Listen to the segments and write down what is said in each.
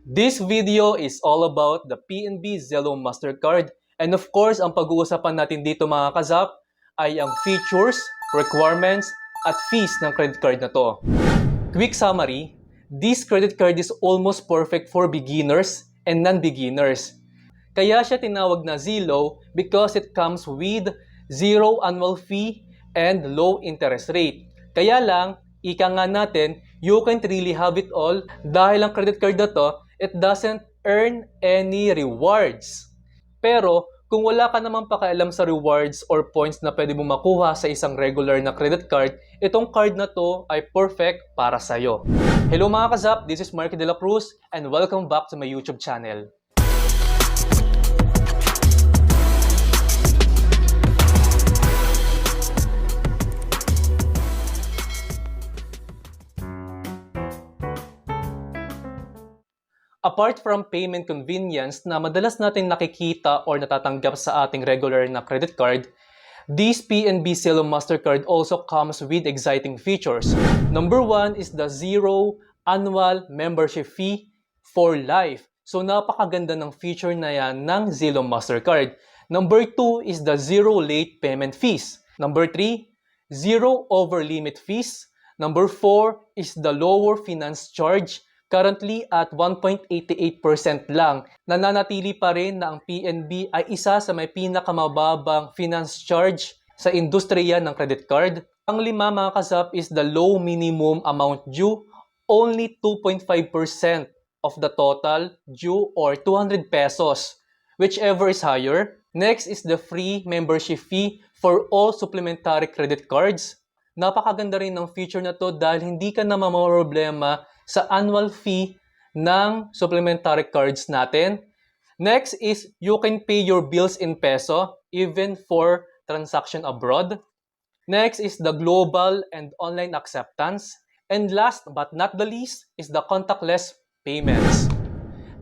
This video is all about the PNB Zelo Mastercard. And of course, ang pag-uusapan natin dito mga kazap ay ang features, requirements, at fees ng credit card na to. Quick summary, this credit card is almost perfect for beginners and non-beginners. Kaya siya tinawag na Zelo because it comes with zero annual fee and low interest rate. Kaya lang, ika nga natin, you can't really have it all dahil ang credit card na to, it doesn't earn any rewards. Pero, kung wala ka naman pakialam sa rewards or points na pwede mo makuha sa isang regular na credit card, itong card na to ay perfect para sa'yo. Hello mga kazap, this is Marky De La Cruz and welcome back to my YouTube channel. Apart from payment convenience na madalas natin nakikita or natatanggap sa ating regular na credit card, this PNB Zelo Mastercard also comes with exciting features. Number 1 is the zero annual membership fee for life. So napakaganda ng feature na yan ng Zelo Mastercard. Number 2 is the zero late payment fees. Number 3, zero over limit fees. Number 4 is the lower finance charge. Currently at 1.88% lang, nananatili pa rin na ang PNB ay isa sa may pinakamababang finance charge sa industriya ng credit card. Ang lima mga kasap is the low minimum amount due, only 2.5% of the total due or 200 pesos, whichever is higher. Next is the free membership fee for all supplementary credit cards. Napakaganda rin ng feature na to dahil hindi ka na mamroblema sa annual fee ng supplementary cards natin. Next is you can pay your bills in peso even for transaction abroad. Next is the global and online acceptance. And last but not the least is the contactless payments.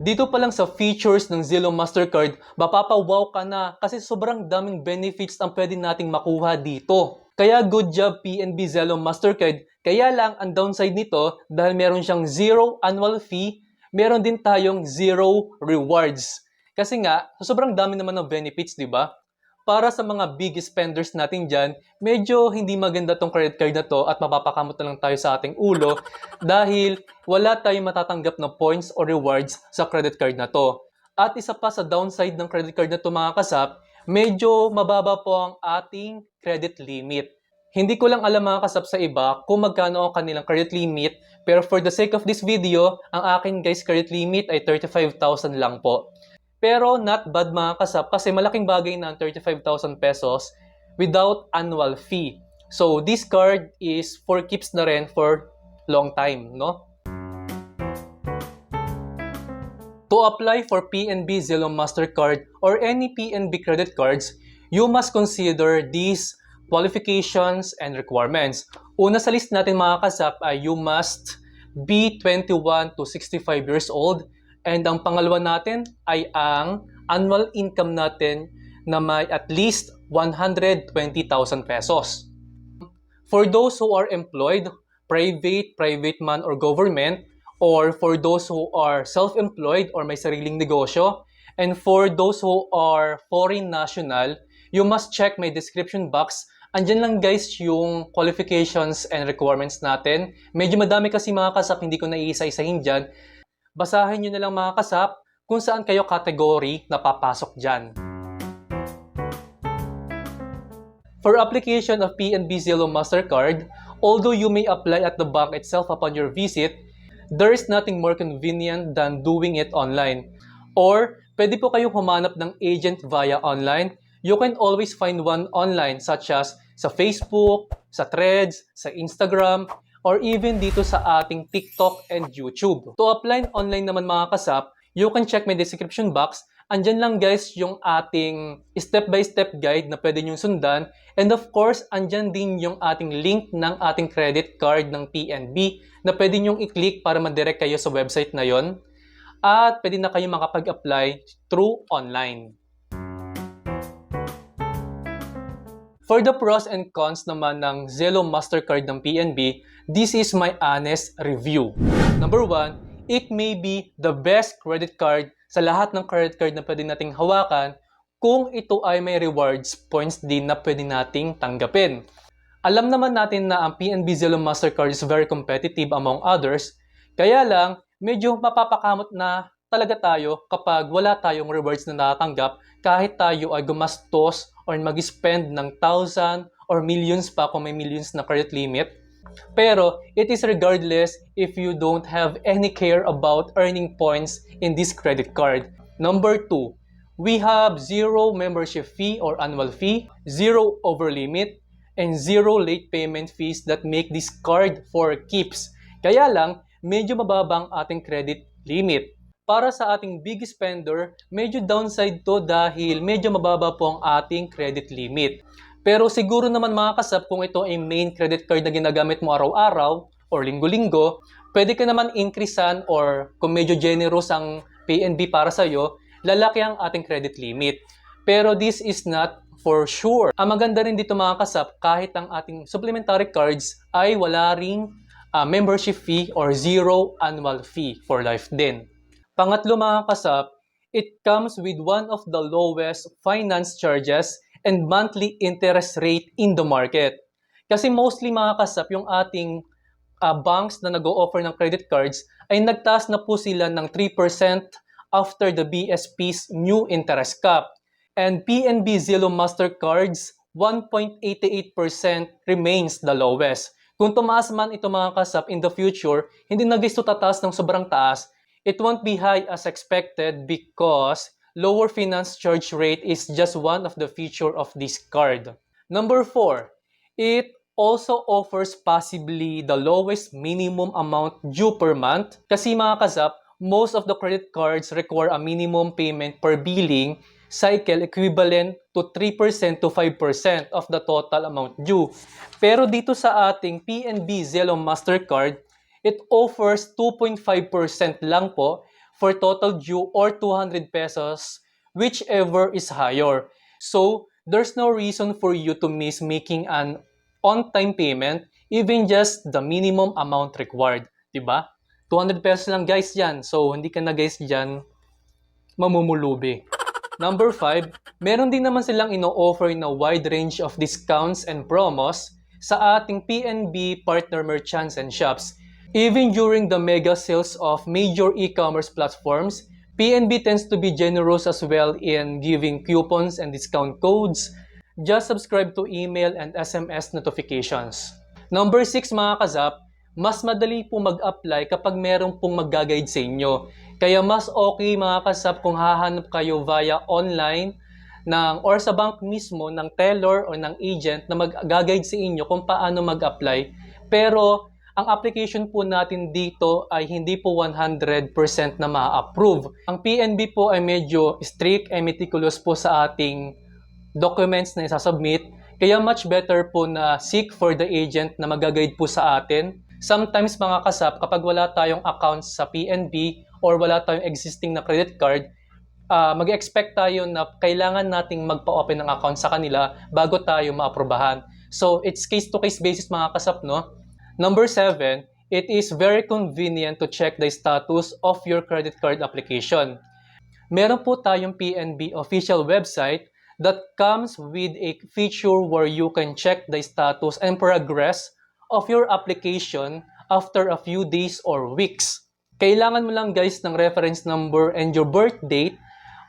Dito pa lang sa features ng Zelo Mastercard, mapapawaw ka na kasi sobrang daming benefits ang pwede nating makuha dito. Kaya good job PNB Zelo Mastercard. Kaya lang ang downside nito dahil meron siyang zero annual fee, meron din tayong zero rewards. Kasi nga, sobrang dami naman ng benefits, di ba? Para sa mga big spenders natin dyan, medyo hindi maganda tong credit card na to at mapapakamot na lang tayo sa ating ulo dahil wala tayong matatanggap na points or rewards sa credit card na to. At isa pa sa downside ng credit card na to mga kasap, medyo mababa po ang ating credit limit. Hindi ko lang alam mga kasap sa iba kung magkano ang kanilang credit limit, pero for the sake of this video, ang akin guys credit limit ay 35,000 lang po. Pero not bad mga kasap kasi malaking bagay na ang 35,000 pesos without annual fee. So this card is for keeps na rin for long time, no? To apply for PNB Zelo Mastercard or any PNB credit cards, you must consider these qualifications and requirements. Una sa list natin mga kasap ay you must be 21 to 65 years old. And ang pangalawa natin ay ang annual income natin na may at least 120,000 pesos. For those who are employed, private man or government, or for those who are self-employed or may sariling negosyo, and for those who are foreign national, you must check my description box. Andyan lang guys yung qualifications and requirements natin. Medyo madami kasi mga kasap, hindi ko naiisa-isahin dyan. Basahin nyo na lang mga kasap kung saan kayo category na papasok dyan. For application of PNB Zelo Mastercard, although you may apply at the bank itself upon your visit, there is nothing more convenient than doing it online. Or, pwede po kayong humanap ng agent via online. You can always find one online such as sa Facebook, sa Threads, sa Instagram, or even dito sa ating TikTok and YouTube. To apply online naman mga kasap, you can check my description box. Andyan lang guys yung ating step-by-step guide na pwede nyong sundan. And of course, andyan din yung ating link ng ating credit card ng PNB na pwede nyong i-click para ma-direct kayo sa website na yon. At pwede na kayo makapag-apply through online. For the pros and cons naman ng Zelo Mastercard ng PNB, this is my honest review. Number 1, it may be the best credit card sa lahat ng credit card na pwede nating hawakan kung ito ay may rewards points din na pwede nating tanggapin. Alam naman natin na ang PNB Zelo Mastercard is very competitive among others, kaya lang medyo mapapakamot na talaga tayo kapag wala tayong rewards na natatanggap kahit tayo ay gumastos or mag-spend ng 1,000 or millions pa kung may millions na credit limit. Pero it is regardless if you don't have any care about earning points in this credit card. Number 2, we have zero membership fee or annual fee, zero over limit, and zero late payment fees that make this card for keeps. Kaya lang, medyo mababang ating credit limit. Para sa ating big spender, medyo downside to dahil medyo mababa po ang ating credit limit. Pero siguro naman mga kasap, kung ito ay main credit card na ginagamit mo araw-araw or linggo-linggo, pwede ka naman increasean or kung medyo generous ang PNB para sa'yo, lalaki ang ating credit limit. Pero this is not for sure. Ang maganda rin dito mga kasap, kahit ang ating supplementary cards ay wala ring membership fee or zero annual fee for life din. Pangatlo mga kasap, it comes with one of the lowest finance charges and monthly interest rate in the market. Kasi mostly mga kasap, yung ating banks na nag-o-offer ng credit cards ay nagtaas na po sila ng 3% after the BSP's new interest cap. And PNB Zelo Mastercards, 1.88% remains the lowest. Kung tumaas man ito mga kasap in the future, hindi na gusto tataas ng sobrang taas. It won't be high as expected because lower finance charge rate is just one of the feature of this card. Number 4, it also offers possibly the lowest minimum amount due per month. Kasi mga kasap, most of the credit cards require a minimum payment per billing cycle equivalent to 3% to 5% of the total amount due. Pero dito sa ating PNB Zelo Mastercard, it offers 2.5% lang po for total due or 200 pesos, whichever is higher. So, there's no reason for you to miss making an on-time payment, even just the minimum amount required. Diba? 200 pesos lang guys yan. So, hindi ka na guys dyan mamumulubi. Number 5, meron din naman silang ino-offer na wide range of discounts and promos sa ating PNB partner merchants and shops. Even during the mega sales of major e-commerce platforms, PNB tends to be generous as well in giving coupons and discount codes. Just subscribe to email and SMS notifications. Number 6 mga kasap, mas madali po mag-apply kapag meron pong mag-guide sa inyo. Kaya mas okay mga kasap kung hahanap kayo via online or sa bank mismo ng teller o ng agent na mag-guide sa inyo kung paano mag-apply. Pero ang application po natin dito ay hindi po 100% na ma-approve. Ang PNB po ay medyo strict and meticulous po sa ating documents na isasubmit. Kaya much better po na seek for the agent na mag-guide po sa atin. Sometimes mga kasap, kapag wala tayong accounts sa PNB or wala tayong existing na credit card, mag-expect tayo na kailangan nating magpa-open ng account sa kanila bago tayo ma-aprobahan. So, it's case-to-case basis mga kasap, no? Number 7, it is very convenient to check the status of your credit card application. Meron po tayong PNB official website that comes with a feature where you can check the status and progress of your application after a few days or weeks. Kailangan mo lang guys ng reference number and your birth date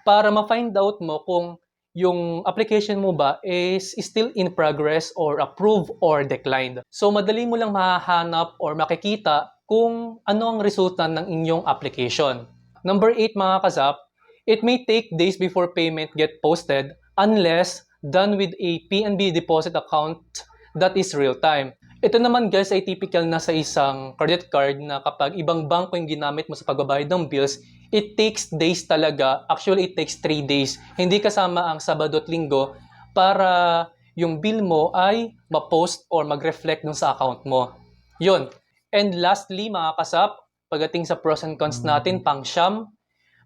para ma-find out mo kung yung application mo ba is still in progress or approved or declined. So madali mo lang mahahanap or makikita kung ano ang resulta ng inyong application. Number 8 mga kasap, it may take days before payment get posted unless done with a PNB deposit account that is real-time. Ito naman guys ay typical na sa isang credit card na kapag ibang bangko yung ginamit mo sa pagbabayad ng bills, it takes days talaga. Actually, it takes 3 days. Hindi kasama ang Sabado at Linggo para yung bill mo ay ma-post or mag-reflect dun sa account mo. Yun. And lastly, mga kasap, pagdating sa pros and cons natin, pang-siyam,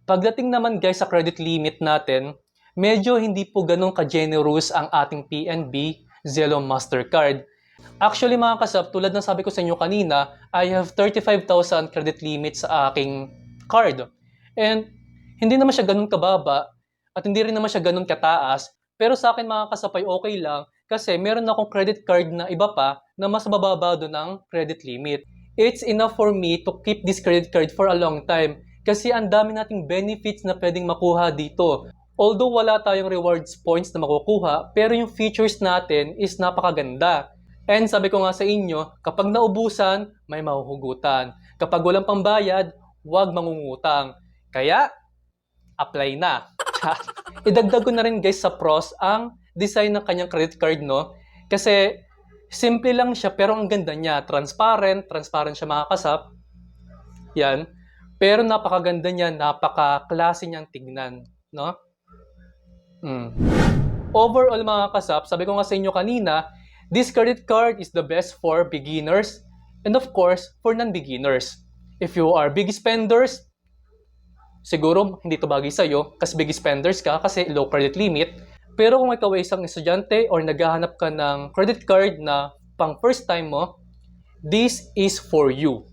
pagdating naman guys sa credit limit natin, medyo hindi po ganun ka-generous ang ating PNB Zelo Mastercard. Actually mga kasap, tulad ng sabi ko sa inyo kanina, I have 35,000 credit limit sa aking card. And hindi naman siya ganun kababa at hindi rin naman siya ganun kataas. Pero sa akin mga kasap ay okay lang kasi meron akong credit card na iba pa na mas mababa doon ng credit limit. It's enough for me to keep this credit card for a long time kasi ang dami nating benefits na pwedeng makuha dito. Although wala tayong rewards points na makukuha, pero yung features natin is napakaganda. And sabi ko nga sa inyo, kapag naubusan, may mahuhugutan. Kapag walang pambayad, huwag mangungutang. Kaya, apply na. Idagdag ko na rin guys sa pros ang design ng kanyang credit card, no? Kasi, simple lang siya pero ang ganda niya. Transparent siya mga kasap. Yan. Pero napakaganda niya, napaka-klase niyang tignan, no? Overall mga kasap, sabi ko nga sa inyo kanina, this credit card is the best for beginners and of course, for non-beginners. If you are big spenders, siguro hindi to bagay sa'yo kasi big spenders ka kasi low credit limit. Pero kung ikaw ay isang estudyante or naghahanap ka ng credit card na pang first time mo, this is for you.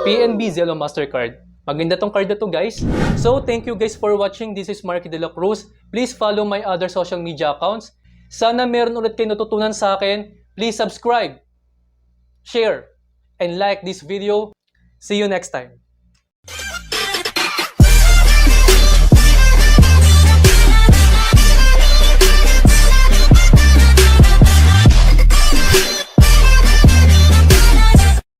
PNB Zelo Mastercard. Maganda tong card na to guys. So thank you guys for watching. This is Marky De La Cruz. Please follow my other social media accounts. Sana meron ulit kayo natutunan sa akin. Please subscribe, share, and like this video. See you next time.